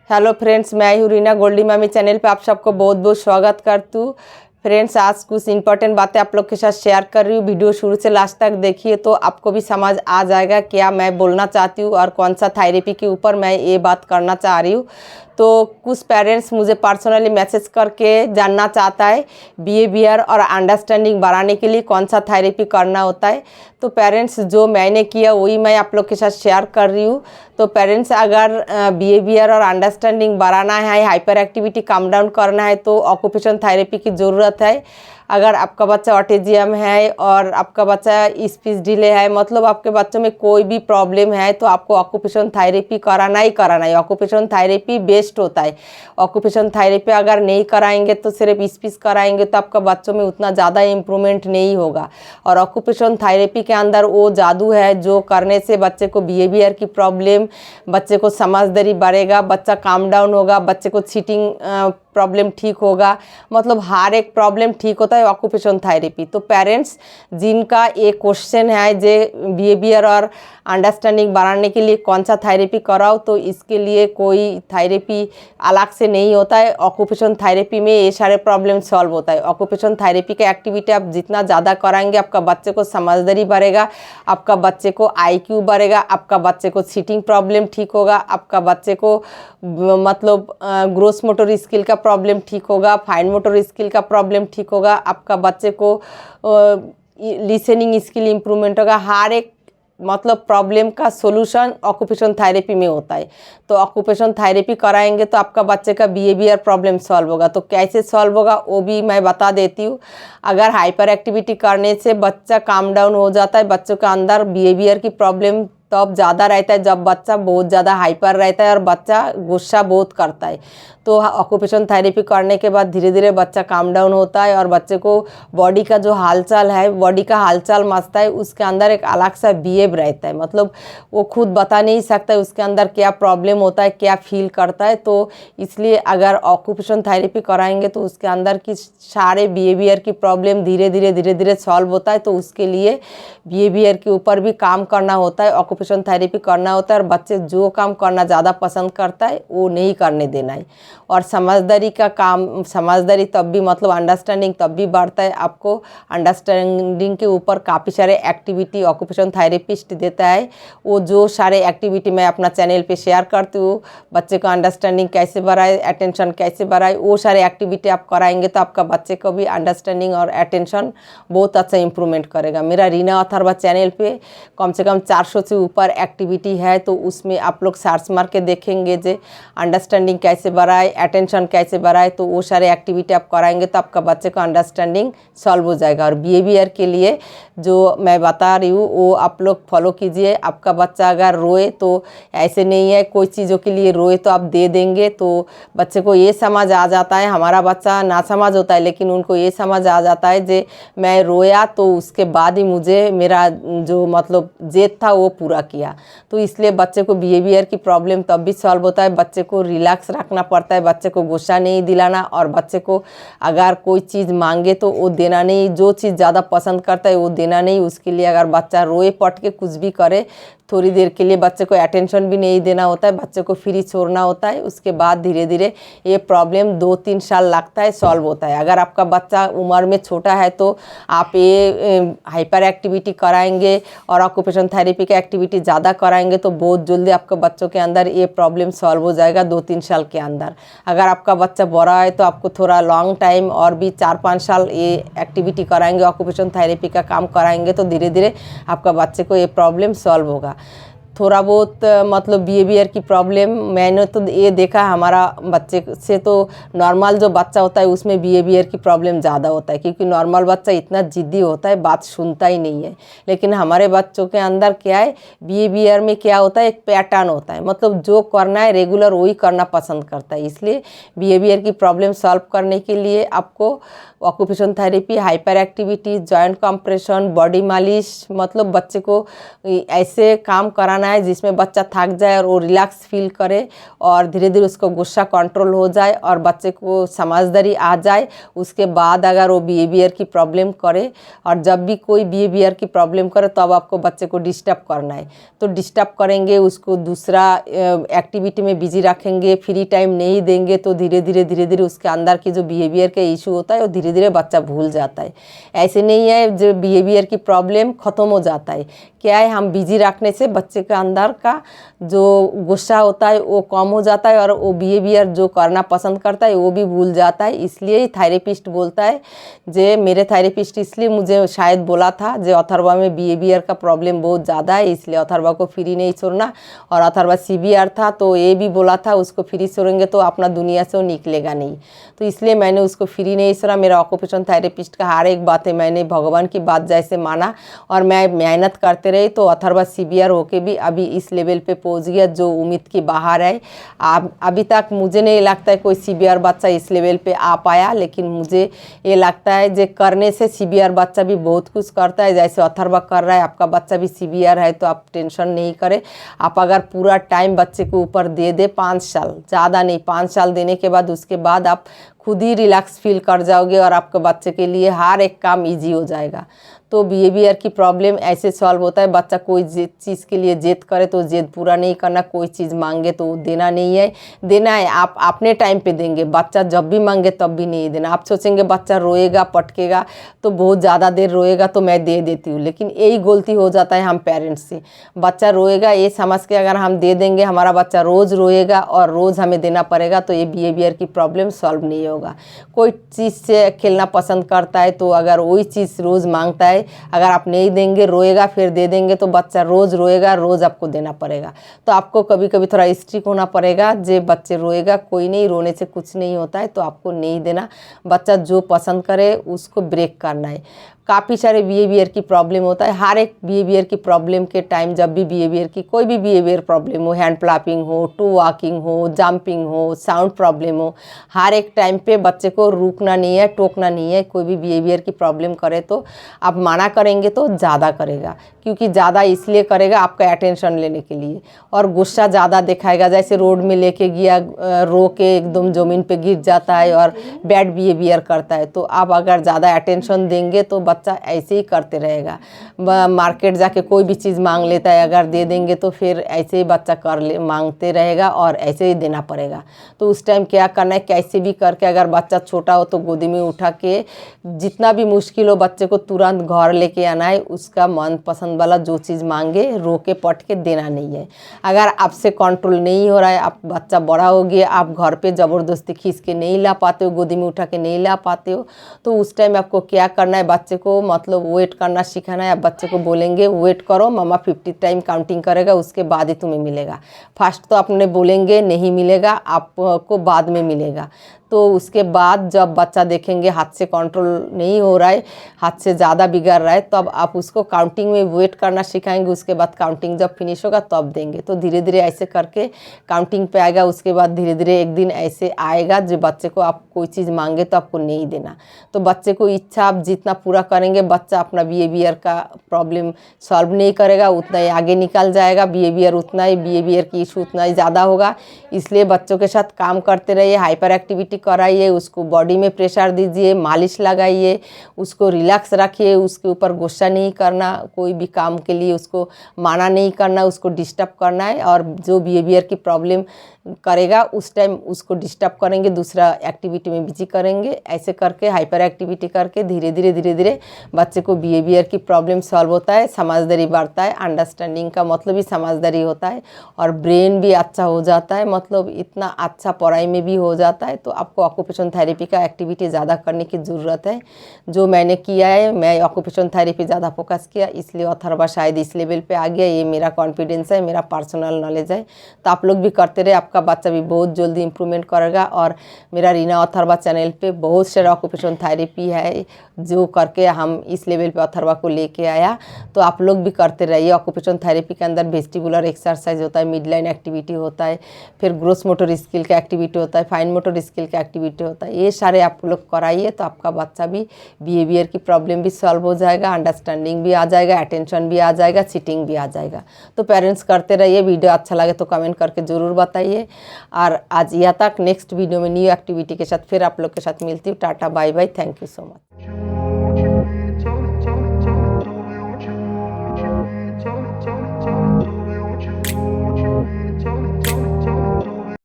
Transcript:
Hello friends, मैं हूँ रीना गोल्डी मामी चैनल पे आप सबको बहुत बहुत स्वागत करती हूँ। फ्रेंड्स, आज कुछ इंपॉर्टेंट बातें आप लोग के साथ शेयर कर रही हूँ। वीडियो शुरू से लास्ट तक देखिए तो आपको भी समझ आ जाएगा क्या मैं बोलना चाहती हूँ और कौन सा थेरेपी के ऊपर मैं ये बात करना चाह रही हूँ। तो कुछ पेरेंट्स मुझे पर्सनली मैसेज करके जानना चाहता है बिहेवियर और अंडरस्टैंडिंग बढ़ाने के लिए कौन सा थेरेपी करना होता है। तो पेरेंट्स, जो मैंने किया वही मैं आप लोग के साथ शेयर कर रही हूँ। तो पेरेंट्स, अगर बिहेवियर और अंडरस्टैंडिंग बढ़ाना है, हाइपर एक्टिविटी कम डाउन करना है तो ऑक्यूपेशन थेरेपी की ज़रूरत है। अगर आपका बच्चा ऑटिज्म है और आपका बच्चा स्पीच डिले है, मतलब आपके बच्चों में कोई भी प्रॉब्लम है, तो आपको ऑक्यूपेशन थेरेपी कराना ही कराना है। ऑक्यूपेशन थेरेपी बेस्ट होता है। ऑक्यूपेशन थेरेपी अगर नहीं कराएंगे तो सिर्फ स्पीच कराएंगे तो आपका बच्चों में उतना ज़्यादा इम्प्रूवमेंट नहीं होगा। और ऑक्यूपेशन थेरेपी के अंदर वो जादू है जो करने से बच्चे को बिहेवियर की प्रॉब्लम, बच्चे को समझदारी बढ़ेगा, बच्चा काम डाउन होगा, बच्चे को चीटिंग प्रॉब्लम ठीक होगा, मतलब हर एक प्रॉब्लम ठीक होता है ऑक्यूपेशन थेरेपी। तो पेरेंट्स, जिनका एक क्वेश्चन है जे बिहेवियर और अंडरस्टैंडिंग बढ़ाने के लिए कौन सा थेरेपी कराओ, तो इसके लिए कोई थेरेपी अलग से नहीं होता है। ऑक्यूपेशन थेरेपी में ये सारे प्रॉब्लम सॉल्व होता है। ऑक्यूपेशन थेरेपी का एक्टिविटी आप जितना ज़्यादा कराएंगे आपका बच्चे को समझदारी बढ़ेगा, आपका बच्चे को IQ बढ़ेगा, आपका बच्चे को सीटिंग प्रॉब्लम ठीक होगा, आपका बच्चे को मतलब ग्रोस मोटर स्किल का प्रॉब्लम ठीक होगा, फाइन मोटर स्किल का प्रॉब्लम ठीक होगा, आपका बच्चे को लिसनिंग स्किल इम्प्रूवमेंट होगा। हर एक मतलब प्रॉब्लम का सोल्यूशन ऑक्यूपेशन थेरेपी में होता है। तो ऑक्यूपेशन थेरेपी कराएंगे तो आपका बच्चे का बिहेवियर प्रॉब्लम सॉल्व होगा। तो कैसे सॉल्व होगा वो भी मैं बता देती हूँ। अगर हाइपर एक्टिविटी करने से बच्चा काम डाउन हो जाता है, बच्चों के अंदर बिहेवियर की प्रॉब्लम तब ज़्यादा रहता है जब बच्चा बहुत ज़्यादा हाइपर रहता है और बच्चा गुस्सा बहुत करता है। तो ऑक्यूपेशन थेरेपी करने के बाद धीरे धीरे बच्चा काम डाउन होता है और बच्चे को बॉडी का जो हालचाल है, बॉडी का हालचाल मचता है, उसके अंदर एक अलग सा बिहेव रहता है। मतलब वो खुद बता नहीं सकता है उसके अंदर क्या प्रॉब्लम होता है, क्या फील करता है। तो इसलिए अगर ऑक्यूपेशन थेरेपी कराएंगे तो उसके अंदर की सारे बिहेवियर की प्रॉब्लम धीरे धीरे सॉल्व होता है। तो उसके लिए बिहेवियर के ऊपर भी काम करना होता है, ऑक्यूपेशन थेरेपी करना होता है। और बच्चे जो काम करना ज़्यादा पसंद करता है वो नहीं करने देना है। और समझदारी का काम, समझदारी तब भी मतलब अंडरस्टैंडिंग तब भी बढ़ता है। आपको अंडरस्टैंडिंग के ऊपर काफ़ी सारे एक्टिविटी ऑक्यूपेशन थेरेपिस्ट देता है। वो जो सारे एक्टिविटी मैं अपना चैनल पे शेयर करती हूँ, बच्चे को अंडरस्टैंडिंग कैसे बढ़ाए, अटेंशन कैसे बढ़ाए, वो सारे एक्टिविटी आप कराएंगे तो आपका बच्चे को भी अंडरस्टैंडिंग और अटेंशन बहुत अच्छा इंप्रूवमेंट करेगा। मेरा रीना अथर्वा चैनल पे कम से कम 400 से ऊपर एक्टिविटी है। तो उसमें आप लोग सर्च मार के देखेंगे जे अंडरस्टैंडिंग कैसे बढ़ाए, अटेंशन कैसे बढ़ाए, तो वो सारे एक्टिविटी आप कराएंगे तो आपका बच्चे का अंडरस्टैंडिंग सॉल्व हो जाएगा। और बिहेवियर के लिए जो मैं बता रही हूँ वो आप लोग फॉलो कीजिए। आपका बच्चा अगर रोए तो ऐसे नहीं है कोई चीज़ों के लिए रोए तो आप दे देंगे, तो बच्चे को ये समझ आ जाता है। हमारा बच्चा ना समझ होता है लेकिन उनको ये समझ आ जाता है जे मैं रोया तो उसके बाद ही मुझे मेरा जो मतलब जेद था वो पूरा किया। तो इसलिए बच्चे को बिहेवियर की प्रॉब्लम तब भी सॉल्व होता है। बच्चे को रिलैक्स रखना पड़ता है, बच्चे को गुस्सा नहीं दिलाना, और बच्चे को अगर कोई चीज़ मांगे तो वो देना नहीं, जो चीज़ ज़्यादा पसंद करता है वो देना नहीं। उसके लिए अगर बच्चा रोए पट के कुछ भी करे, थोड़ी देर के लिए बच्चे को अटेंशन भी नहीं देना होता है, बच्चे को फ्री छोड़ना होता है। उसके बाद धीरे धीरे ये प्रॉब्लम 2-3 साल लगता है सॉल्व होता है। अगर आपका बच्चा उम्र में छोटा है तो आप ये हाइपर एक्टिविटी कराएंगे और ऑक्यूपेशन थेरेपी का एक्टिविटी ज़्यादा कराएंगे तो बहुत जल्दी आपके बच्चों के अंदर ये प्रॉब्लम सॉल्व हो जाएगा 2-3 साल के अंदर। अगर आपका बच्चा बड़ा है तो आपको थोड़ा लॉन्ग टाइम और भी 4-5 साल ये एक्टिविटी कराएंगे, ऑक्यूपेशन थेरेपी का काम कराएंगे तो धीरे धीरे आपका बच्चे को ये प्रॉब्लम सॉल्व होगा। थोड़ा बहुत मतलब बिहेवियर की प्रॉब्लम मैंने तो ये देखा हमारा बच्चे से, तो नॉर्मल जो बच्चा होता है उसमें बिहेवियर की प्रॉब्लम ज़्यादा होता है क्योंकि नॉर्मल बच्चा इतना ज़िद्दी होता है, बात सुनता ही नहीं है। लेकिन हमारे बच्चों के अंदर क्या है, बिहेवियर में क्या होता है, एक पैटर्न होता है, मतलब जो करना है रेगुलर वही करना पसंद करता है। इसलिए बिहेवियर की प्रॉब्लम सॉल्व करने के लिए आपको occupation therapy, hyper activity, joint compression, body मालिश, मतलब बच्चे को ऐसे काम कराना है जिसमें बच्चा थक जाए और वो रिलैक्स फील करे और धीरे धीरे उसको गुस्सा कंट्रोल हो जाए और बच्चे को समझदारी आ जाए। उसके बाद अगर वो बिहेवियर की प्रॉब्लम करे और जब भी कोई बिहेवियर की प्रॉब्लम करे तो अब आपको बच्चे को डिस्टर्ब करना है, तो डिस्टर्ब करेंगे, उसको दूसरा एक्टिविटी में बिजी रखेंगे, फ्री टाइम नहीं देंगे, तो धीरे धीरे उसके अंदर की जो बिहेवियर का इशू होता है वो धीरे धीरे बच्चा भूल जाता है। ऐसे नहीं है जो बिहेवियर की प्रॉब्लम ख़त्म हो जाता है, क्या है हम बिजी रखने से बच्चे के अंदर का जो गुस्सा होता है वो कम हो जाता है और वो बिहेवियर जो करना पसंद करता है वो भी भूल जाता है। इसलिए थेरेपिस्ट बोलता है जे मेरे थेरेपिस्ट इसलिए मुझे शायद बोला था जो अथर्वा में बिहेवियर का प्रॉब्लम बहुत ज़्यादा है, इसलिए अथर्वा को फ्री नहीं छोड़ना। और अथर्वा सीवियर था तो ये भी बोला था उसको फ्री छोड़ेंगे तो अपना दुनिया से वो निकलेगा नहीं, तो इसलिए मैंने उसको फ्री नहीं छोड़ा। मेरा ऑक्यूपेशन थेरेपिस्ट का हर एक बात है मैंने भगवान की बात जैसे माना और मैं मेहनत करते रही, तो अथर्वा सीवियर होके भी अभी इस लेवल पे पहुंच गया जो उम्मीद की बाहर है। अभी तक मुझे नहीं लगता है कोई सीवियर बच्चा इस लेवल पे आ पाया, लेकिन मुझे ये लगता है जो करने से सीवियर बच्चा भी बहुत कुछ करता है, जैसे अथर्वा कर रहा है। आपका बच्चा भी सीवियर है तो आप टेंशन नहीं करें। आप अगर पूरा टाइम बच्चे के ऊपर दे दे 5 साल, ज़्यादा नहीं 5 साल देने के बाद उसके बाद आप खुद ही रिलैक्स फील कर जाओगे और आपके बच्चे के लिए हर एक काम इजी हो जाएगा। तो बिहेवियर की प्रॉब्लम ऐसे सॉल्व होता है, बच्चा कोई चीज़ के लिए जिद करे तो जिद पूरा नहीं करना, कोई चीज़ मांगे तो देना नहीं है, देना है आप अपने टाइम पे देंगे। बच्चा जब भी मांगे तब भी नहीं देना। आप सोचेंगे बच्चा रोएगा पटकेगा तो बहुत ज़्यादा देर रोएगा तो मैं दे देती हूँ, लेकिन यही गलती हो जाता है हम पेरेंट्स से। बच्चा रोएगा ये समझ के अगर हम दे देंगे हमारा बच्चा रोज़ रोएगा और रोज़ हमें देना पड़ेगा तो ये बिहेवियर की प्रॉब्लम सॉल्व नहीं होगा। कोई चीज़ से खेलना पसंद करता है तो अगर वही चीज़ रोज़ मांगता है, अगर आप नहीं देंगे रोएगा फिर दे देंगे तो बच्चा रोज़ रोएगा, रोज़ आपको देना पड़ेगा। तो आपको कभी कभी थोड़ा स्ट्रिक्ट होना पड़ेगा। जे बच्चे रोएगा कोई नहीं, रोने से कुछ नहीं होता है, तो आपको नहीं देना। बच्चा जो पसंद करे उसको ब्रेक करना है। काफ़ी सारे बिहेवियर की प्रॉब्लम होता है, हर एक बिहेवियर की प्रॉब्लम के टाइम जब भी बिहेवियर की कोई भी बिहेवियर प्रॉब्लम हो, हैंड फ्लैपिंग हो, टू वॉकिंग हो, जंपिंग हो, साउंड प्रॉब्लम हो, हर एक टाइम पे बच्चे को रुकना नहीं है, टोकना नहीं है। कोई भी बिहेवियर की प्रॉब्लम करे तो आप मना करेंगे तो ज़्यादा करेगा, क्योंकि ज़्यादा इसलिए करेगा आपका अटेंशन लेने के लिए, और गुस्सा ज़्यादा दिखाएगा। जैसे रोड में लेके गया रो के एकदम ज़मीन पे गिर जाता है और बैड बिहेवियर करता है, तो आप अगर ज़्यादा अटेंशन देंगे तो बच्चा ऐसे ही करते रहेगा। मार्केट जाके कोई भी चीज़ मांग लेता है, अगर दे देंगे तो फिर ऐसे ही बच्चा मांगते रहेगा और ऐसे ही देना पड़ेगा। तो उस टाइम क्या करना है, कैसे भी करके अगर बच्चा छोटा हो तो गोदी में उठा के जितना भी मुश्किल हो बच्चे को तुरंत घर लेके आना है। उसका मनपसंद वाला जो चीज़ मांगे रो के पट के देना नहीं है। अगर आपसे कंट्रोल नहीं हो रहा है, आप बच्चा बड़ा हो गया, आप घर पे ज़बरदस्ती खींच के नहीं ला पाते हो, गोदी में उठा के नहीं ला पाते हो, तो उस टाइम आपको क्या करना है, बच्चे को मतलब वेट करना सिखाना है। आप बच्चे को बोलेंगे वेट करो, मामा 50 टाइम काउंटिंग करेगा उसके बाद ही तुम्हें मिलेगा। फर्स्ट तो अपने बोलेंगे नहीं मिलेगा, आपको बाद में मिलेगा। तो उसके बाद जब बच्चा देखेंगे हाथ से कंट्रोल नहीं हो रहा है, हाथ से ज़्यादा बिगड़ रहा है, तब आप उसको काउंटिंग में वेट करना सिखाएंगे। उसके बाद काउंटिंग जब फिनिश होगा तब देंगे। तो धीरे धीरे ऐसे करके काउंटिंग पे आएगा। उसके बाद धीरे धीरे एक दिन ऐसे आएगा जो बच्चे को आप कोई चीज़ मांगे तो आपको नहीं देना। तो बच्चे को इच्छा आप जितना पूरा करेंगे बच्चा अपना बिहेवियर का प्रॉब्लम सॉल्व नहीं करेगा, उतना ही आगे निकल जाएगा। बिहेवियर की इशू उतना ही ज़्यादा होगा। इसलिए बच्चों के साथ काम करते रहिए, हाइपर एक्टिविटी कराइए, उसको बॉडी में प्रेशर दीजिए, मालिश लगाइए, उसको रिलैक्स रखिए, उसके ऊपर गुस्सा नहीं करना, कोई भी काम के लिए उसको माना नहीं करना, उसको डिस्टर्ब करना है। और जो बिहेवियर की प्रॉब्लम करेगा उस टाइम उसको डिस्टर्ब करेंगे, दूसरा एक्टिविटी में बिजी करेंगे। ऐसे करके हाइपर एक्टिविटी करके धीरे धीरे बच्चे को बिहेवियर की प्रॉब्लम सॉल्व होता है, समझदारी बढ़ता है। अंडरस्टैंडिंग का मतलब ही समझदारी होता है, और ब्रेन भी अच्छा हो जाता है, मतलब इतना अच्छा पढ़ाई में भी हो जाता है। तो आपको ऑक्यूपेशन थेरेपी का एक्टिविटी ज़्यादा करने की ज़रूरत है, जो मैंने किया है। मैं ऑक्यूपेशन थेरेपी ज़्यादा फोकस किया, इसलिए अथर्वा शायद इस लेवल पे आ गया। ये मेरा कॉन्फिडेंस है, मेरा पर्सनल नॉलेज है। तो आप लोग भी करते रहे, आपका बच्चा भी बहुत जल्दी इंप्रूवमेंट करेगा। और मेरा रीना अथर्वा चैनल पे बहुत सारा ऑक्यूपेशन थेरेपी है जो करके हम इस लेवल पे अथर्वा को लेके आया। तो आप लोग भी करते रहिए। ऑक्यूपेशन थेरेपी के अंदर वेस्टिबुलर एक्सरसाइज होता है, मिड लाइन एक्टिविटी होता है, फिर ग्रोस मोटर स्किल का एक्टिविटी होता है, फाइन मोटर स्किल का एक्टिविटी होता है। ये सारे आप लोग कराइए तो आपका बच्चा भी बिहेवियर की प्रॉब्लम भी सॉल्व हो जाएगा, अंडरस्टैंडिंग भी आ जाएगा, अटेंशन भी आ जाएगा, सिटिंग भी आ जाएगा। तो पेरेंट्स करते रहिए। वीडियो अच्छा लगे तो कमेंट करके ज़रूर बताइए। और आज यहाँ तक, नेक्स्ट वीडियो में न्यू एक्टिविटी के साथ फिर आप लोग के साथ मिलती हूँ। टाटा bye bye, thank you so much.